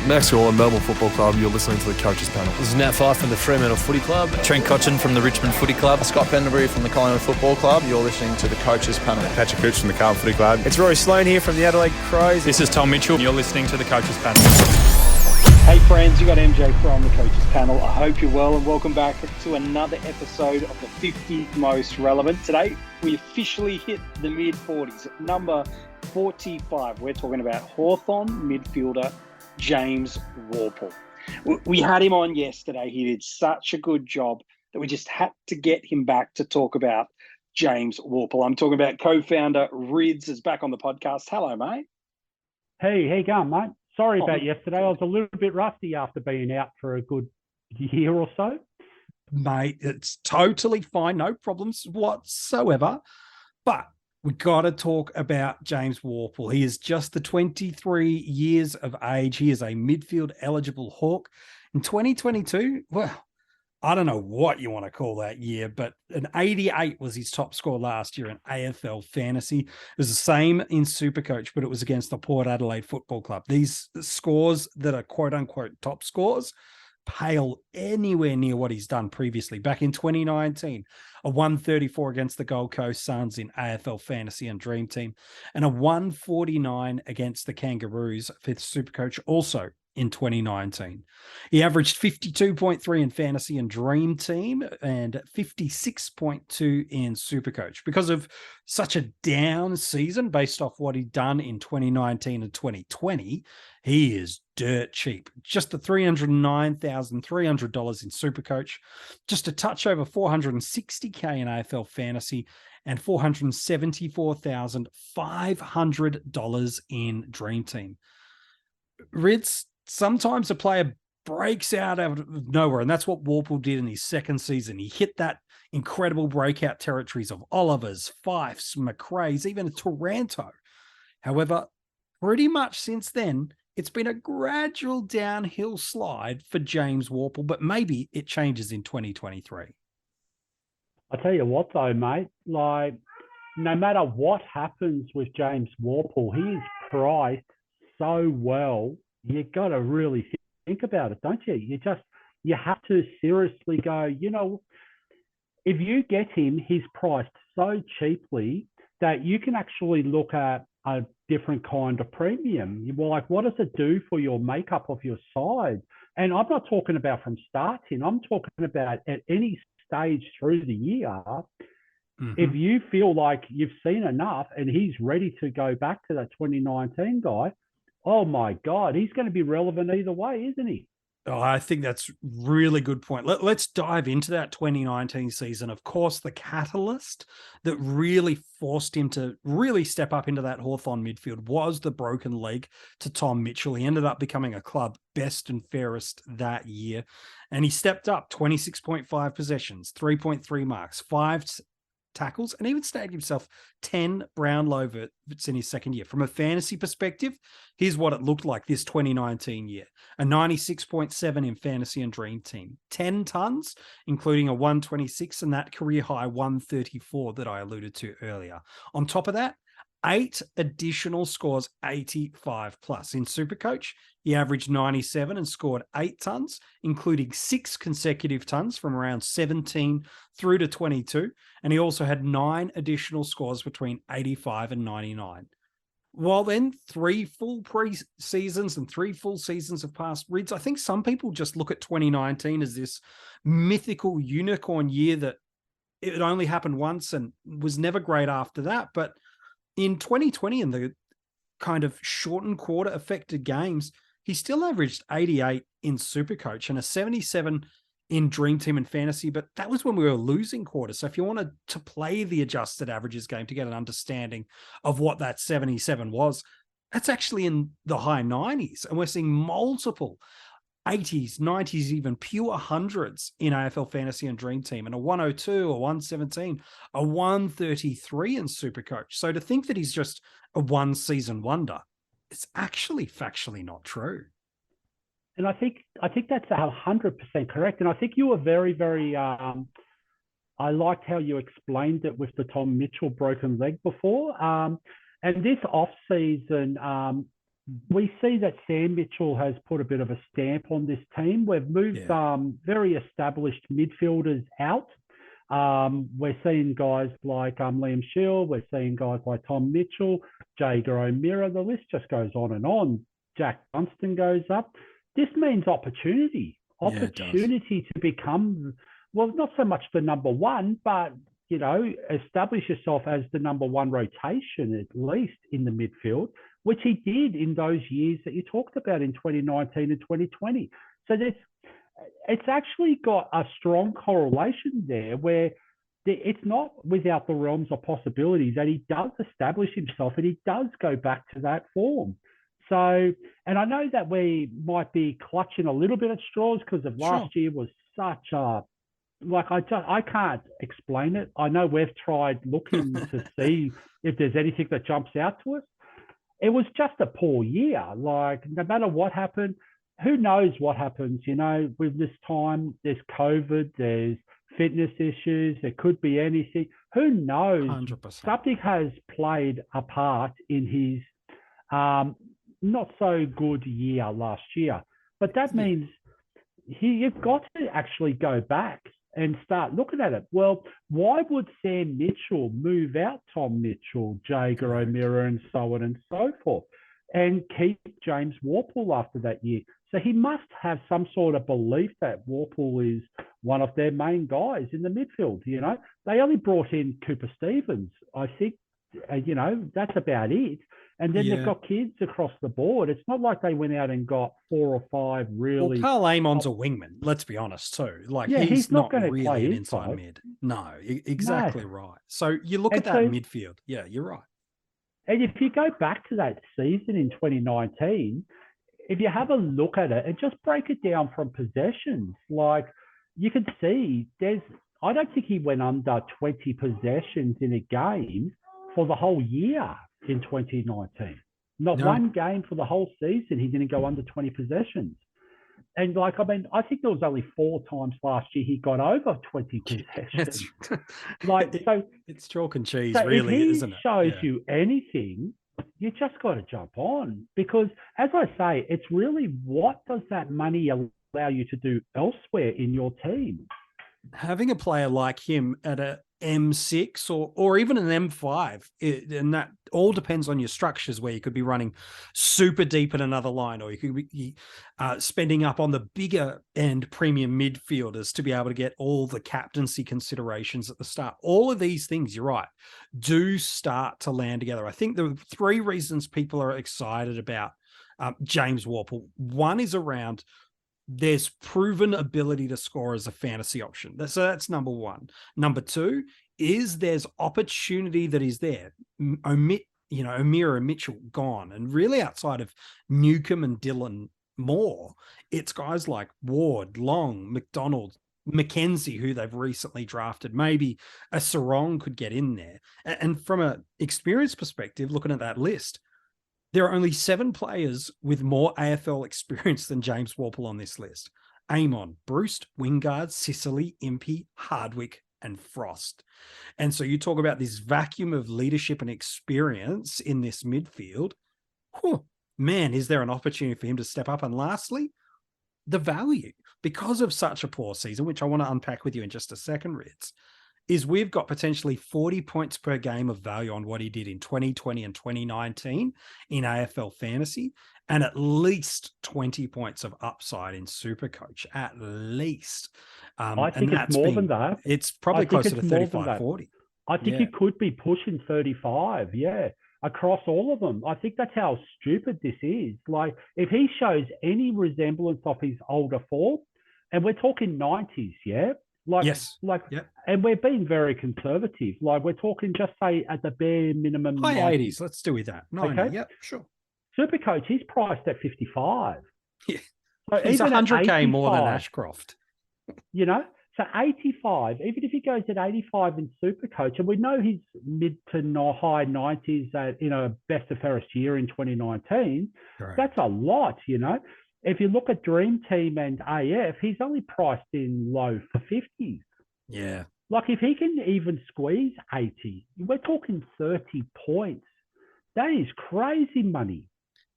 Max Gorlin, Melbourne Football Club. You're listening to the Coaches Panel. This is Nat Fyfe from the Fremantle Footy Club. Trent Cotchin from the Richmond Footy Club. Scott Pendlebury from the Collingwood Football Club. You're listening to the Coaches Panel. Patrick Cooch from the Carlton Footy Club. It's Rory Sloane here from the Adelaide Crows. This is Tom Mitchell. You're listening to the Coaches Panel. Hey friends, you got MJ from the Coaches Panel. I hope you're well and welcome back to another episode of the 50 Most Relevant. Today, we officially hit the mid-40s. At number 45, we're talking about Hawthorn midfielder James Worpel. We had him on yesterday. He did such a good job that we just had to get him back to talk about James Worpel. I'm talking about co-founder Rids is back on the podcast. Hello, mate. Hey, how you going, mate? Sorry about yesterday. I was a little bit rusty after being out for a good year or so. Mate, it's totally fine. No problems whatsoever. But we got to talk about James Worpel. He is just the 23 years of age. He is a midfield eligible Hawk. In 2022, well, I don't know what you want to call that year, but an 88 was his top score last year in AFL fantasy. It was the same in Supercoach, but it was against the Port Adelaide Football Club. These scores that are quote unquote top scores pale anywhere near what he's done previously. Back in 2019, a 134 against the Gold Coast Suns in AFL Fantasy and Dream Team, and a 149 against the Kangaroos for Supercoach also in 2019. He averaged 52.3 in Fantasy and Dream Team and 56.2 in Supercoach. Because of such a down season based off what he'd done in 2019 and 2020, he is dirt cheap. Just the $309,300 in Supercoach, just a touch over $460K in AFL Fantasy, and $474,500 in Dream Team. Rids, sometimes a player breaks out of nowhere, and that's what Worpel did in his second season. He hit that incredible breakout territories of Olivers, Fifes, McRae's, even Taranto. However, pretty much since then, it's been a gradual downhill slide for James Worpel, but maybe it changes in 2023. I tell you what, though, mate, like no matter what happens with James Worpel, he is priced so well. You got to really think about it, don't you? You have to seriously go, if you get him, he's priced so cheaply that you can actually look at a different kind of premium. You're like, what does it do for your makeup of your side? And I'm not talking about from starting. I'm talking about at any stage through the year. Mm-hmm. If you feel like you've seen enough and he's ready to go back to that 2019 guy, oh my God, he's going to be relevant either way, isn't he? Oh, I think that's really good point. Let's dive into that 2019 season. Of course, the catalyst that really forced him to really step up into that Hawthorn midfield was the broken leg to Tom Mitchell. He ended up becoming a club best and fairest that year. And he stepped up 26.5 possessions, 3.3 marks, 5 tackles, and even snagged himself 10 Brownlow votes in his second year. From a fantasy perspective, here's what it looked like this 2019 year. A 96.7 in Fantasy and Dream Team. 10 tons, including a 126 and that career high 134 that I alluded to earlier. On top of that, 8 additional scores, 85 plus. In Supercoach, he averaged 97 and scored 8 tons, including 6 consecutive tons from around 17 through to 22. And he also had 9 additional scores between 85 and 99. While then, 3 full pre-seasons and 3 full seasons have passed. Rids, I think some people just look at 2019 as this mythical unicorn year that it only happened once and was never great after that. But in 2020 and the kind of shortened quarter affected games, he still averaged 88 in Supercoach and a 77 in Dream Team and Fantasy, but that was when we were losing quarters. So if you wanted to play the adjusted averages game to get an understanding of what that 77 was, that's actually in the high 90s. And we're seeing multiple 80s, 90s, even pure hundreds in AFL Fantasy and Dream Team, and a 102, a 117, a 133 in Supercoach. So to think that he's just a one-season wonder, it's actually factually not true. And I think that's 100% correct. And I think you were very, very, I liked how you explained it with the Tom Mitchell broken leg before. And this off-season, we see that Sam Mitchell has put a bit of a stamp on this team. We've moved very established midfielders out. We're seeing guys like Liam Shield. We're seeing guys like Tom Mitchell, Jager O'Meara. The list just goes on and on. Jack Dunstan goes up. This means opportunity to become, well, not so much the number one, but, you know, establish yourself as the number one rotation, at least in the midfield, which he did in those years that you talked about in 2019 and 2020. So it's actually got a strong correlation there where it's not without the realms of possibility that he does establish himself and he does go back to that form. So, and I know that we might be clutching a little bit at straws because of last year was such a, like, I can't explain it. I know we've tried looking to see if there's anything that jumps out to us. It was just a poor year. Like, no matter what happened, who knows what happens, you know, with this time, there's COVID, there's fitness issues, there could be anything. Who knows? 100%. Something has played a part in his not so good year last year. But that means you've got to actually go back and start looking at it. Well, why would Sam Mitchell move out Tom Mitchell, Jager O'Meara, and so on and so forth, and keep James Worpel after that year? So he must have some sort of belief that Worpel is one of their main guys in the midfield. You know, they only brought in Cooper Stevens. I think, you know, that's about it. And then they've got kids across the board. It's not like they went out and got 4 or 5 really. Well, Carl Amon's a wingman, let's be honest, too. Like, he's not going to really play an inside inside mid. No, exactly right. So you look at that midfield. Yeah, you're right. And if you go back to that season in 2019, if you have a look at it and just break it down from possessions, like you can see I don't think he went under 20 possessions in a game for the whole year in 2019. Not one game for the whole season he didn't go under 20 possessions. And like, I mean, I think there was only 4 times last year he got over 20 possessions. It's chalk and cheese, so really, if isn't it? He shows you anything, you just got to jump on, because as I say, it's really what does that money allow you to do elsewhere in your team? Having a player like him at a M6 or even an M5, and that all depends on your structures, where you could be running super deep in another line, or you could be spending up on the bigger end premium midfielders to be able to get all the captaincy considerations at the start. All of these things, you're right, do start to land together. I think the 3 reasons people are excited about James Worpel. One is around there's proven ability to score as a fantasy option. So that's number 1. Number 2 is there's opportunity that is there. O'Meara and Mitchell gone. And really outside of Newcomb and Dylan Moore, it's guys like Ward, Long, McDonald, McKenzie, who they've recently drafted. Maybe a Sarong could get in there. And from an experience perspective, looking at that list, there are only 7 players with more AFL experience than James Worpel on this list. Amon, Bruce, Wingard, Sicily, Impey, Hardwick, and Frost. And so you talk about this vacuum of leadership and experience in this midfield. Whew, man, is there an opportunity for him to step up? And lastly, the value. Because of such a poor season, which I want to unpack with you in just a second, Ritz, is we've got potentially 40 points per game of value on what he did in 2020 and 2019 in AFL fantasy, and at least 20 points of upside in Supercoach, at least. I think it's more than that. It's probably closer to 35, 40. I think you could be pushing 35, across all of them. I think that's how stupid this is. Like, if he shows any resemblance of his older form, and we're talking 90s, and we're being very conservative. Like, we're talking just say at the bare minimum. High 90s. 80s, let's do with that. 90, okay? Yep, sure. Supercoach, he's priced at 55. Yeah. So he's 100K more than Ashcroft. You know, so 85, even if he goes at 85 in Supercoach, and we know he's mid to high 90s at, best of fairest year in 2019, that's a lot, If you look at Dream Team and AF, he's only priced in low 50s. Yeah. Like, if he can even squeeze 80, we're talking 30 points. That is crazy money.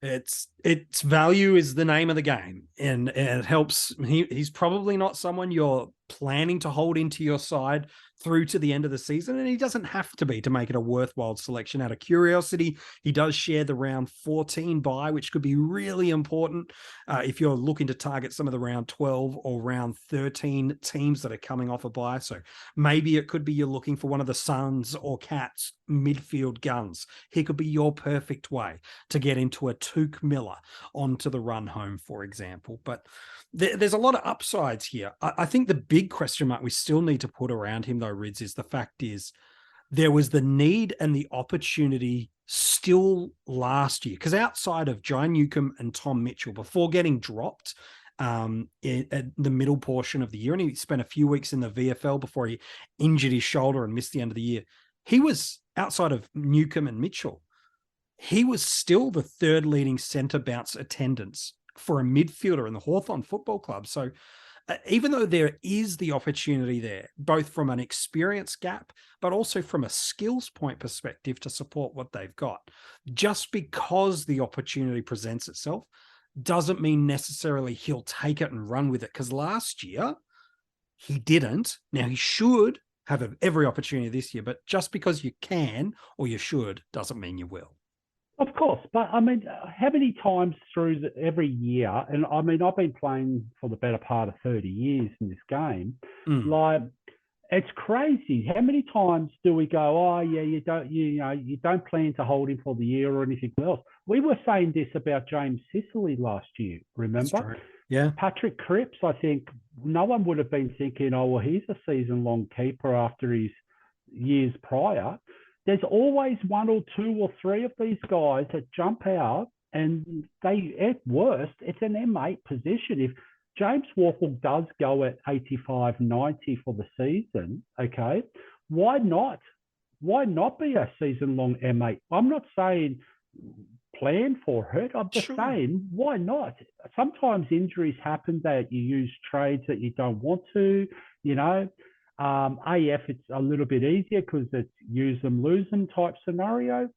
Its value is the name of the game, and it helps. He's probably not someone you're planning to hold into your side through to the end of the season, and he doesn't have to be to make it a worthwhile selection. Out of curiosity, he does share the round 14 bye, which could be really important if you're looking to target some of the round 12 or round 13 teams that are coming off a bye. So maybe it could be you're looking for one of the Suns or Cats midfield guns. He could be your perfect way to get into a Tuke Miller onto the run home, for example. But there's a lot of upsides here. I think the big question mark we still need to put around him, though, Rids, is the fact is there was the need and the opportunity still last year. Because outside of John Newcomb and Tom Mitchell, before getting dropped at the middle portion of the year, and he spent a few weeks in the VFL before he injured his shoulder and missed the end of the year, he was, outside of Newcomb and Mitchell, he was still the third leading centre bounce attendance for a midfielder in the Hawthorn Football Club. So even though there is the opportunity there, both from an experience gap, but also from a skills point perspective to support what they've got, just because the opportunity presents itself doesn't mean necessarily he'll take it and run with it. Because last year he didn't. Now he should have every opportunity this year, but just because you can or you should doesn't mean you will. Of course, but I mean, how many times through every year, and I mean, I've been playing for the better part of 30 years in this game, like, it's crazy. How many times do we go, oh yeah, you don't plan to hold him for the year or anything else? We were saying this about James Sicily last year, remember? Yeah. Patrick Cripps, I think no one would have been thinking, oh, well, he's a season-long keeper after his years prior. There's always one or two or three of these guys that jump out, and they, at worst, it's an M8 position. If James Worpel does go at 85, 90 for the season, okay, why not? Why not be a season-long M8? I'm not saying plan for it. I'm just saying, why not? Sometimes injuries happen that you use trades that you don't want to, you know. AF, it's a little bit easier because it's use them, lose them type scenario.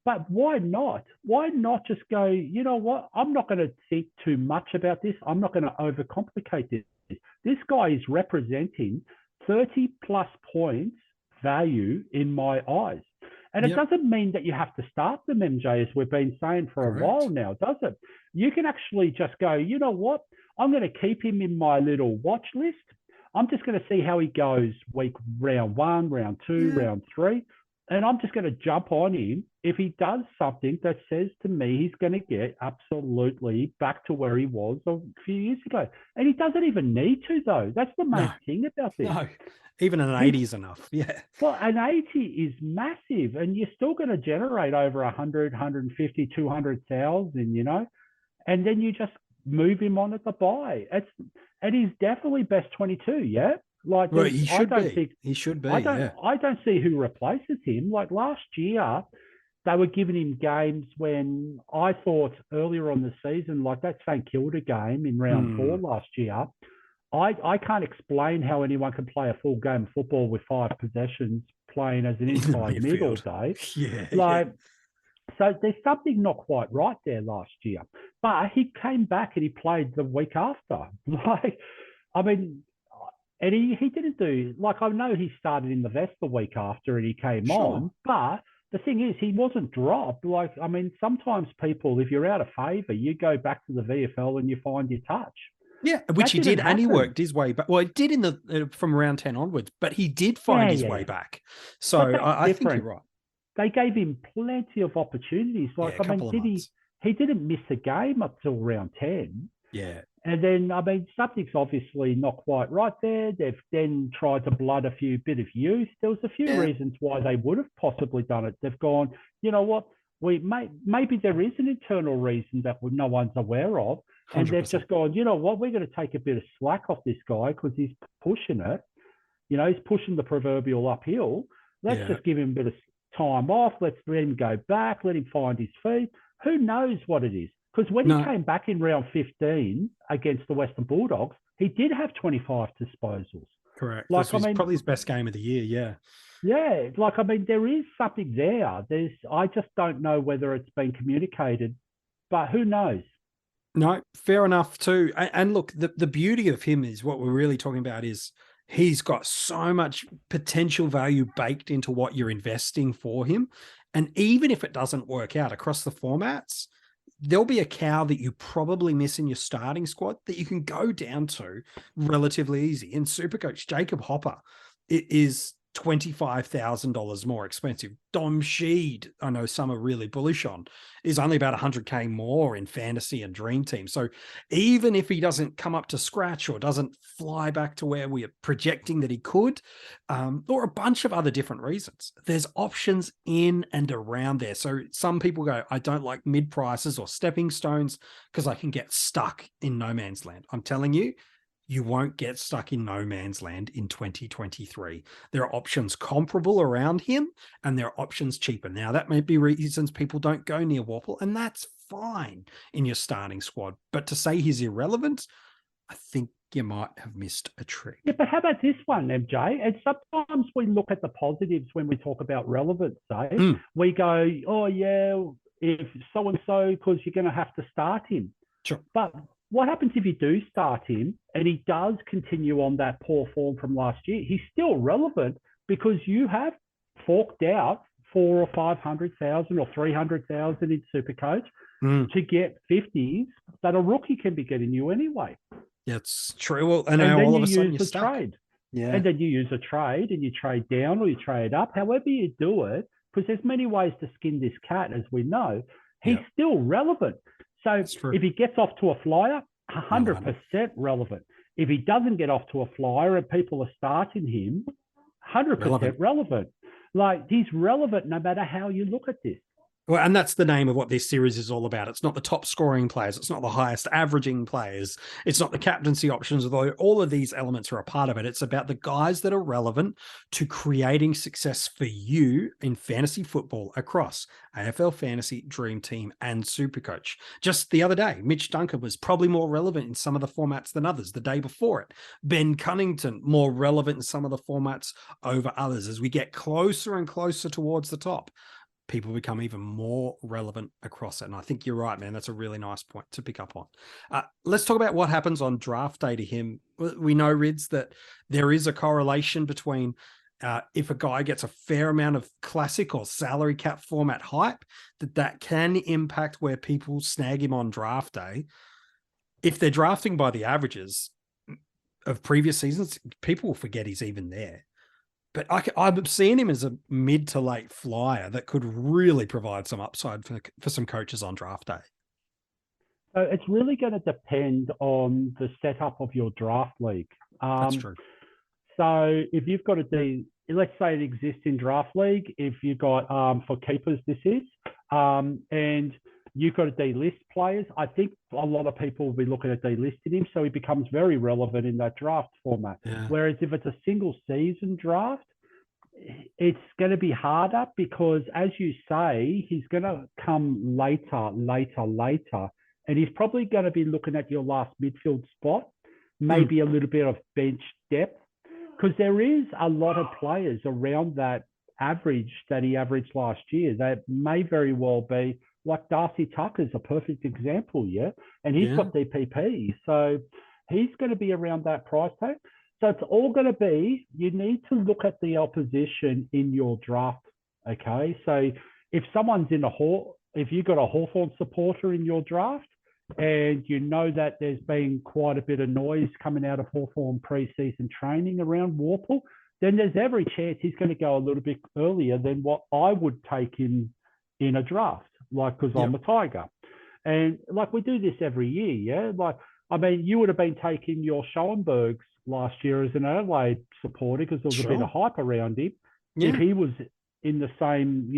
But why not? Why not just go, you know what? I'm not going to think too much about this. I'm not going to overcomplicate this. This guy is representing 30 plus points value in my eyes. And it doesn't mean that you have to start them, MJ, as we've been saying for a while now, does it? You can actually just go, you know what? I'm going to keep him in my little watch list. I'm just going to see how he goes round 1, round 2, round 3. And I'm just going to jump on him if he does something that says to me he's going to get absolutely back to where he was a few years ago. And he doesn't even need to, though. That's the main thing about this. No, even an 80 is enough. Yeah. Well, an 80 is massive, and you're still going to generate over 100, 150, 200,000, you know, and then you just move him on at the buy. And he's definitely best 22, yeah? Like, well, he should be. He should be. I don't see who replaces him. Like last year, they were giving him games when I thought earlier on the season, like that St Kilda game in round 4 last year, I can't explain how anyone can play a full game of football with 5 possessions playing as an inside mid all day. So there's something not quite right there last year. But he came back and he played the week after. Like, I mean, and he didn't do, like, I know he started in the vest the week after and he came on, but the thing is, he wasn't dropped. Like, I mean, sometimes people, if you're out of favour, you go back to the VFL and you find your touch. Yeah, which he did, and he worked his way back. Well, he did in the from round 10 onwards, but he did find his way back. So I think you're right. They gave him plenty of opportunities. Like, I mean, he didn't miss a game up till round 10. Yeah. And then, I mean, something's obviously not quite right there. They've then tried to blood a bit of youth. There was a few reasons why they would have possibly done it. They've gone, you know what, maybe there is an internal reason that no one's aware of. And 100%. They've just gone, you know what, we're going to take a bit of slack off this guy because he's pushing it. You know, he's pushing the proverbial uphill. Let's just give him a bit of time off. Let's let him go back. Let him find his feet. Who knows what it is? Because when he came back in round 15 against the Western Bulldogs, he did have 25 disposals. Correct. Like, this was probably his best game of the year, Yeah, like, I mean, there is something there. I just don't know whether it's been communicated but who knows? No, fair enough too. And look, the beauty of him is what we're really talking about is he's got so much potential value baked into what you're investing for him. And even if it doesn't work out across the formats, there'll be a cow that you probably miss in your starting squad that you can go down to relatively easy. In Supercoach, Jacob Hopper is $25,000 more expensive. Dom Sheed, I know some are really bullish on, is only about 100K more in fantasy and dream team. So even if he doesn't come up to scratch or doesn't fly back to where we are projecting that he could, or a bunch of other different reasons, there's options in and around there. So some people go, I don't like mid prices or stepping stones because I can get stuck in no man's land. I'm telling you, you won't get stuck in no man's land in 2023. There are options comparable around him and there are options cheaper. Now, that may be reasons people don't go near Worpel, and that's fine in your starting squad. But to say he's irrelevant, I think you might have missed a trick. Yeah, but how about this one, MJ? And sometimes we look at the positives when we talk about relevance, eh? We go, oh, yeah, if so-and-so, because you're going to have to start him. Sure. But what happens if you do start him and he does continue on that poor form from last year? He's still relevant because you have forked out 400,000 or 500,000 or 300,000 in Supercoach to get 50s that a rookie can be getting you anyway. That's true. Well, and then all you of a sudden use you're a stuck. trade. Yeah. And then you use a trade and you trade down or you trade up. However you do it, because there's many ways to skin this cat, as we know, he's still relevant. So if he gets off to a flyer, 100% relevant. If he doesn't get off to a flyer and people are starting him, 100% relevant. Like, he's relevant no matter how you look at this. Well, and that's the name of what this series is all about. It's not the top scoring players. It's not the highest averaging players. It's not the captaincy options, although all of these elements are a part of it. It's about the guys that are relevant to creating success for you in fantasy football across AFL Fantasy, Dream Team, and Supercoach. Just the other day, Mitch Duncan was probably more relevant in some of the formats than others. The day before it, Ben Cunnington, more relevant in some of the formats over others. As we get closer and closer towards the top, people become even more relevant across it. And I think you're right, man. That's a really nice point to pick up on. Let's talk about what happens on draft day to him. We know, Rids, that there is a correlation between if a guy gets a fair amount of classic or salary cap format hype, that can impact where people snag him on draft day. If they're drafting by the averages of previous seasons, people will forget he's even there. But I'm seeing him as a mid to late flyer that could really provide some upside for some coaches on draft day. So it's really going to depend on the setup of your draft league. That's true. So if you've got let's say it exists in draft league, if you've got, for keepers, this is, and you've got to delist players, I think a lot of people will be looking at delisting him, so he becomes very relevant in that draft format. Yeah. Whereas if it's a single season draft, it's going to be harder because, as you say, he's going to come later, and he's probably going to be looking at your last midfield spot, maybe a little bit of bench depth, because there is a lot of players around that average that he averaged last year that may very well be, like Darcy Tucker's a perfect example, and he's got DPP, so he's going to be around that price tag. So it's all going to be, you need to look at the opposition in your draft, okay? So if someone's if you've got a Hawthorn supporter in your draft and you know that there's been quite a bit of noise coming out of Hawthorn pre-season training around Worpel, then there's every chance he's going to go a little bit earlier than what I would take him in a draft, like, because I'm a Tiger. And like, we do this every year, Like, I mean, you would have been taking your Schoenbergs last year as an Adelaide supporter because there was a bit of hype around him. If he was in the same,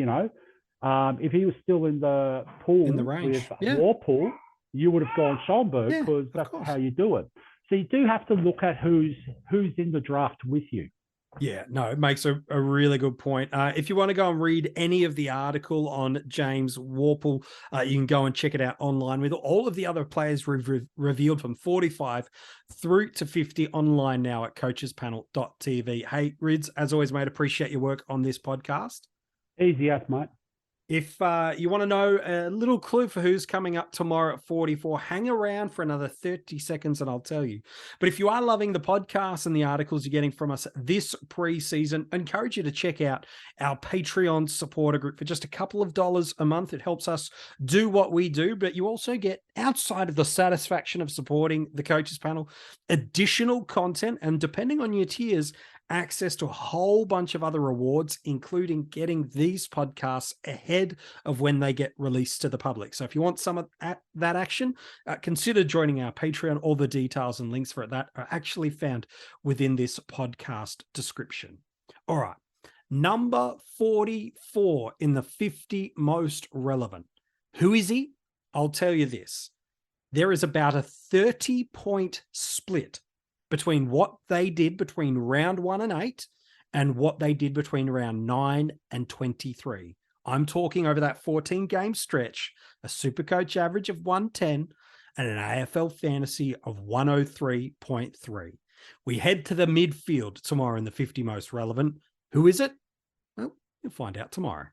if he was still in the pool in the range with Worpel, you would have gone Schoenberg because that's how you do it. So you do have to look at who's in the draft with you. Yeah, no, it makes a really good point. If you want to go and read any of the article on James Worpel, you can go and check it out online with all of the other players revealed from 45 through to 50 online now at coachespanel.tv. Hey, Rids, as always, mate, appreciate your work on this podcast. Easy as, mate. If you want to know a little clue for who's coming up tomorrow at 44, hang around for another 30 seconds and I'll tell you. But if you are loving the podcast and the articles you're getting from us this pre-season, I encourage you to check out our Patreon supporter group for just a couple of dollars a month. It helps us do what we do, but you also get, outside of the satisfaction of supporting the Coaches Panel, additional content, and depending on your tiers, access to a whole bunch of other rewards, including getting these podcasts ahead of when they get released to the public. So if you want some of that action, consider joining our Patreon. All the details and links for that are actually found within this podcast description. All right. Number 44 in the 50 most relevant. Who is he? I'll tell you this. There is about a 30-point split between what they did between round 1 and 8 and what they did between round 9 and 23. I'm talking over that 14-game stretch, a Supercoach average of 110 and an AFL fantasy of 103.3. We head to the midfield tomorrow in the 50 most relevant. Who is it? Well, you'll find out tomorrow.